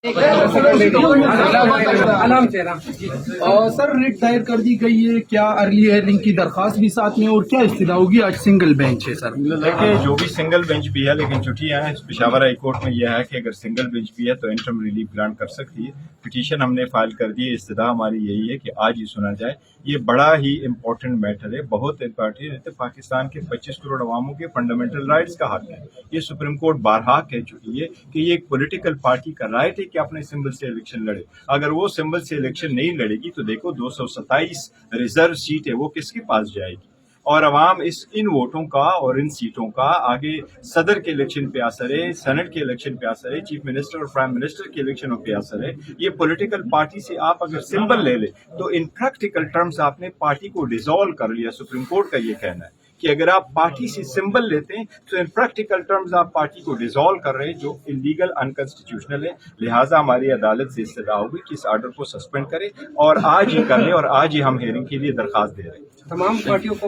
Sir rate دائر کر دی گئی ہے، کیا ارلی ہیئرنگ کی درخواست بھی ساتھ میں، اور کیا استدعا ہوگی؟ آج سنگل بینچ ہے سر. دیکھیں جو بھی سنگل بینچ بھی ہے، لیکن چھٹیاں ہیں. پشاور ہائی کورٹ میں یہ ہے کہ اگر سنگل بینچ بھی ہے تو انٹرم ریلیف گرانٹ کر سکتی ہے. پٹیشن ہم نے فائل کر دی ہے. استدعا ہماری یہی ہے کہ آج ہی سنا جائے. یہ بڑا ہی امپورٹنٹ میٹر ہے، بہت امپورٹنٹ ہے. پاکستان کے 25 کروڑ عواموں کے فنڈامنٹل رائٹس کا حق ہے. یہ سپریم کورٹ بارہا کہہ چکی ہے کہ یہ ایک پولیٹیکل پارٹی کا رائٹ ہے کہ اپنے سمبل سے الیکشن لڑے. اگر وہ سمبل سے الیکشن نہیں لڑے گی تو دیکھو 227 ریزرو سیٹ ہے، وہ کس کے پاس جائے گی؟ اور عوام ان ووٹوں کا اور ان سیٹوں کا آگے صدر کے الیکشن پہ اثر ہے، سینٹ کے الیکشن پہ اثر ہے، چیف منسٹر اور پرائم منسٹر کے الیکشنوں پہ اثر ہے. یہ پولیٹیکل پارٹی سے آپ اگر سمبل لے لیں تو ان پریکٹیکل ٹرمز آپ نے پارٹی کو ڈیزالو کر لیا. سپریم کورٹ کا یہ کہنا ہے کہ اگر آپ پارٹی سے سمبل لیتے ہیں تو ان پریکٹیکل ٹرمز آپ پارٹی کو ڈیزالو کر رہے ہیں، جو انلیگل انکانسٹیٹیوشنل ہے. لہٰذا ہماری عدالت سے استدعا ہوگی کہ اس آرڈر کو سسپینڈ کرے اور آج ہی کر لیں، اور آج ہی ہم ہیئرنگ کے لیے درخواست دے رہے ہیں. تمام پارٹیوں کو